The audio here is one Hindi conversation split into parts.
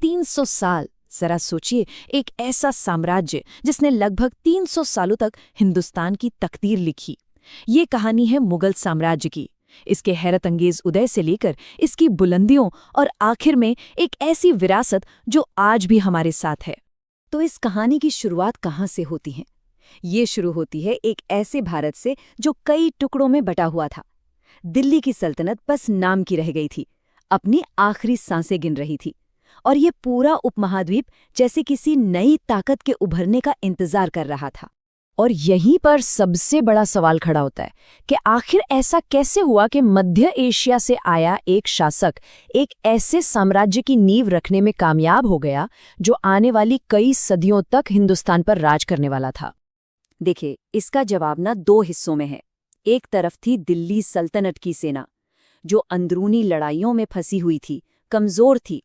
300 साल। जरा सोचिए, एक ऐसा साम्राज्य जिसने लगभग 300 सालों तक हिंदुस्तान की तकदीर लिखी। ये कहानी है मुगल साम्राज्य की, इसके हैरतअंगेज उदय से लेकर इसकी बुलंदियों और आखिर में एक ऐसी विरासत जो आज भी हमारे साथ है। तो इस कहानी की शुरुआत कहाँ से होती है? ये शुरू होती है एक ऐसे भारत से जो कई टुकड़ों में बटा हुआ था। दिल्ली की सल्तनत बस नाम की रह गई थी, अपनी आखिरी सांसें गिन रही थी, और ये पूरा उपमहाद्वीप जैसे किसी नई ताकत के उभरने का इंतजार कर रहा था। और यहीं पर सबसे बड़ा सवाल खड़ा होता है कि आखिर ऐसा कैसे हुआ कि मध्य एशिया से आया एक शासक एक ऐसे साम्राज्य की नींव रखने में कामयाब हो गया जो आने वाली कई सदियों तक हिंदुस्तान पर राज करने वाला था। देखिए, इसका जवाब ना दो हिस्सों में है। एक तरफ थी दिल्ली सल्तनत की सेना, जो अंदरूनी लड़ाइयों में फंसी हुई थी, कमजोर थी,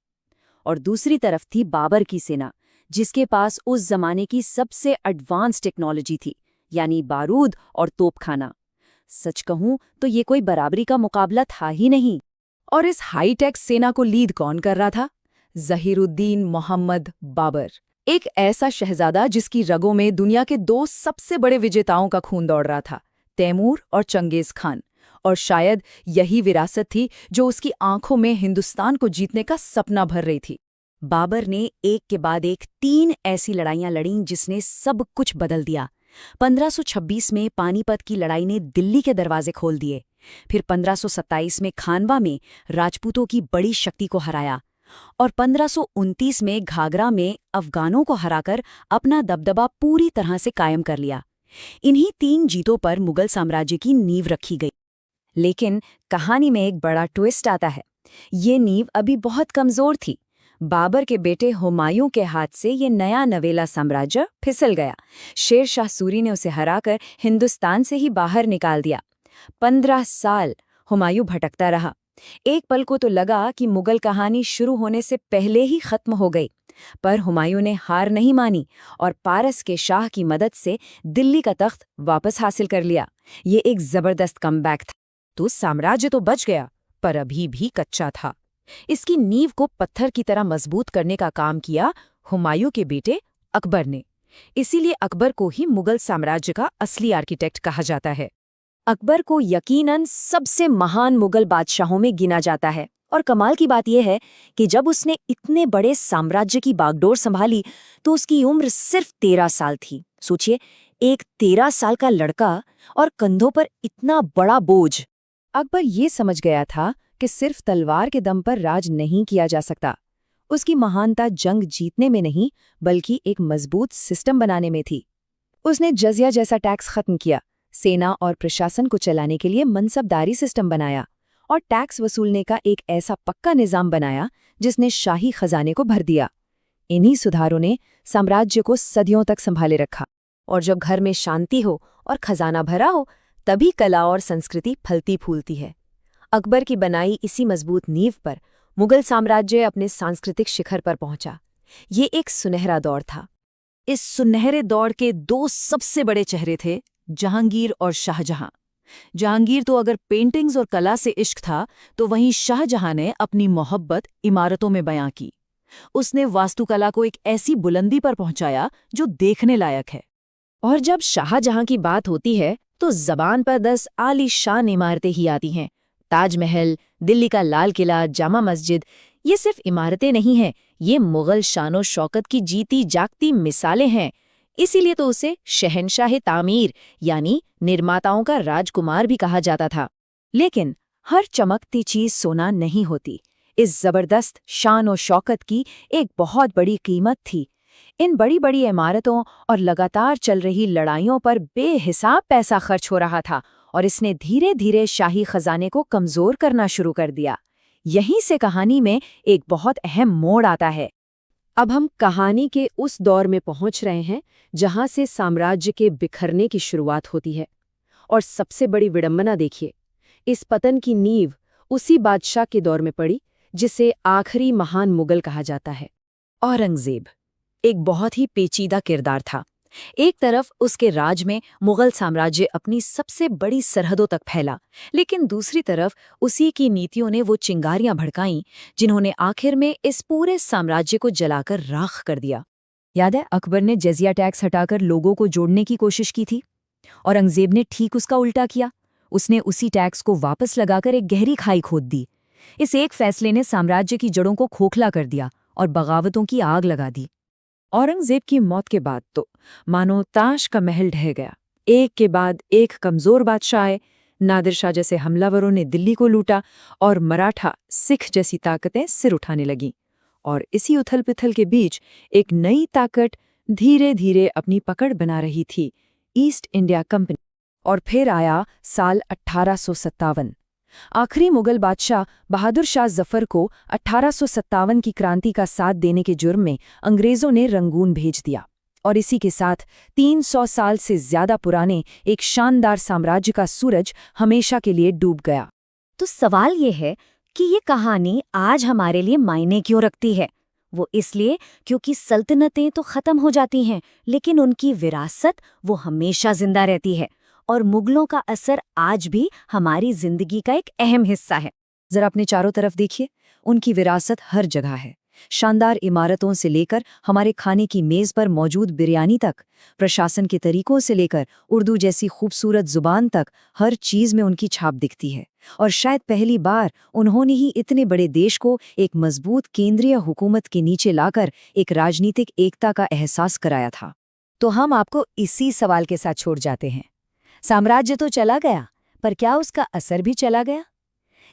और दूसरी तरफ थी बाबर की सेना, जिसके पास उस जमाने की सबसे एडवांस टेक्नोलॉजी थी, यानी बारूद और तोपखाना। सच कहूं तो ये कोई बराबरी का मुकाबला था ही नहीं। और इस हाईटेक सेना को लीड कौन कर रहा था? ज़हीरुद्दीन मोहम्मद बाबर, एक ऐसा शहजादा जिसकी रगों में दुनिया के दो सबसे बड़े विजेताओं का खून दौड़ रहा था, तैमूर और चंगेज खान। और शायद यही विरासत थी जो उसकी आंखों में हिंदुस्तान को जीतने का सपना भर रही थी। बाबर ने एक के बाद एक 3 ऐसी लड़ाइयां लड़ीं जिसने सब कुछ बदल दिया। 1526 में पानीपत की लड़ाई ने दिल्ली के दरवाजे खोल दिए। फिर 1527 में खानवा में राजपूतों की बड़ी शक्ति को हराया, और 1529 में घाघरा में अफगानों को हराकर अपना दबदबा पूरी तरह से कायम कर लिया। इन्हीं 3 जीतों पर मुगल साम्राज्य की नींव रखी गई। लेकिन कहानी में एक बड़ा ट्विस्ट आता है। ये नींव अभी बहुत कमजोर थी। बाबर के बेटे हुमायूं के हाथ से ये नया नवेला साम्राज्य फिसल गया। शेर शाह सूरी ने उसे हराकर हिंदुस्तान से ही बाहर निकाल दिया। 15 साल हुमायूं भटकता रहा। एक पल को तो लगा कि मुगल कहानी शुरू होने से पहले ही खत्म हो गई, पर हुमायूं ने हार नहीं मानी और पारस के शाह की मदद से दिल्ली का तख्त वापस हासिल कर लिया। ये एक जबरदस्त कमबैक था। तो साम्राज्य तो बच गया, पर अभी भी कच्चा था। इसकी नींव को पत्थर की तरह मजबूत करने का काम किया हुमायूं के बेटे अकबर ने। इसीलिए अकबर को ही मुगल साम्राज्य का असली आर्किटेक्ट कहा जाता है। अकबर को यकीनन सबसे महान मुगल बादशाहों में गिना जाता है, और कमाल की बात यह है कि जब उसने इतने बड़े साम्राज्य की बागडोर संभाली तो उसकी उम्र सिर्फ 13 साल थी। सोचिए, एक 13 साल का लड़का और कंधों पर इतना बड़ा बोझ। अकबर ये समझ गया था कि सिर्फ तलवार के दम पर राज नहीं किया जा सकता। उसकी महानता जंग जीतने में नहीं, बल्कि एक मजबूत सिस्टम बनाने में थी। उसने जजिया जैसा टैक्स खत्म किया, सेना और प्रशासन को चलाने के लिए मनसबदारी सिस्टम बनाया, और टैक्स वसूलने का एक ऐसा पक्का निजाम बनाया जिसने शाही खजाने को भर दिया। इन्हीं सुधारों ने साम्राज्य को सदियों तक संभाले रखा। और जब घर में शांति हो और खजाना भरा हो, तभी कला और संस्कृति फलती फूलती है। अकबर की बनाई इसी मजबूत नींव पर मुगल साम्राज्य अपने सांस्कृतिक शिखर पर पहुंचा। ये एक सुनहरा दौर था। इस सुनहरे दौर के 2 सबसे बड़े चेहरे थे, जहांगीर और शाहजहां। जहांगीर तो अगर पेंटिंग्स और कला से इश्क था, तो वहीं शाहजहां ने अपनी मोहब्बत इमारतों में बयां की। उसने वास्तुकला को एक ऐसी बुलंदी पर पहुंचाया जो देखने लायक है। और जब शाहजहां की बात होती है तो जबान पर 10 आलीशान इमारतें ही आती हैं। ताजमहल, दिल्ली का लाल किला, जामा मस्जिद, ये सिर्फ इमारतें नहीं हैं, ये मुगल शानो शौकत की जीती जागती मिसालें हैं। इसीलिए तो उसे शहनशाह तामीर यानी निर्माताओं का राजकुमार भी कहा जाता था। लेकिन हर चमकती चीज सोना नहीं होती। इस जबरदस्त शान और शौकत की एक बहुत बड़ी कीमत थी। इन बड़ी बड़ी इमारतों और लगातार चल रही लड़ाइयों पर बेहिसाब पैसा खर्च हो रहा था, और इसने धीरे धीरे शाही खजाने को कमजोर करना शुरू कर दिया। यहीं से कहानी में एक बहुत अहम मोड़ आता है। अब हम कहानी के उस दौर में पहुंच रहे हैं जहां से साम्राज्य के बिखरने की शुरुआत होती है। और सबसे बड़ी विडंबना देखिए, इस पतन की नींव उसी बादशाह के दौर में पड़ी जिसे आखिरी महान मुगल कहा जाता है, औरंगजेब। एक बहुत ही पेचीदा किरदार था। एक तरफ उसके राज में मुगल साम्राज्य अपनी सबसे बड़ी सरहदों तक फैला, लेकिन दूसरी तरफ उसी की नीतियों ने वो चिंगारियां भड़काईं जिन्होंने आखिर में इस पूरे साम्राज्य को जलाकर राख कर दिया। याद है, अकबर ने जजिया टैक्स हटाकर लोगों को जोड़ने की कोशिश की थी। औरंगजेब ने ठीक उसका उल्टा किया। उसने उसी टैक्स को वापस लगाकर एक गहरी खाई खोद दी। इस एक फैसले ने साम्राज्य की जड़ों को खोखला कर दिया और बगावतों की आग लगा दी। औरंगजेब की मौत के बाद तो मानो ताश का महल ढह गया। एक के बाद एक कमजोर बादशाह आए। नादिर शाह जैसे हमलावरों ने दिल्ली को लूटा और मराठा, सिख जैसी ताकतें सिर उठाने लगीं। और इसी उथल पुथल के बीच एक नई ताकत धीरे धीरे अपनी पकड़ बना रही थी, ईस्ट इंडिया कंपनी। और फिर आया साल 1857। आखिरी मुगल बादशाह बहादुर शाह जफर को 1857 की क्रांति का साथ देने के जुर्म में अंग्रेजों ने रंगून भेज दिया और इसी के साथ 300 साल से ज्यादा पुराने एक शानदार साम्राज्य का सूरज हमेशा के लिए डूब गया। तो सवाल ये है कि ये कहानी आज हमारे लिए मायने क्यों रखती है? वो इसलिए क्योंकि सल्तनतें तो खत्म हो जाती हैं, लेकिन उनकी विरासत वो हमेशा जिंदा रहती है और मुगलों का असर आज भी हमारी जिंदगी का एक अहम हिस्सा है। जरा अपने चारों तरफ देखिए, उनकी विरासत हर जगह है। शानदार इमारतों से लेकर हमारे खाने की मेज पर मौजूद बिरयानी तक, प्रशासन के तरीकों से लेकर उर्दू जैसी खूबसूरत जुबान तक, हर चीज में उनकी छाप दिखती है। और शायद पहली बार उन्होंने ही इतने बड़े देश को एक मजबूत केंद्रीय हुकूमत के नीचे लाकर एक राजनीतिक एकता का एहसास कराया था। तो हम आपको इसी सवाल के साथ छोड़ जाते हैं। साम्राज्य तो चला गया, पर क्या उसका असर भी चला गया?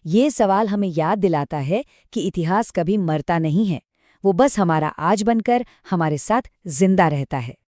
ये सवाल हमें याद दिलाता है कि इतिहास कभी मरता नहीं है, वो बस हमारा आज बनकर हमारे साथ जिंदा रहता है।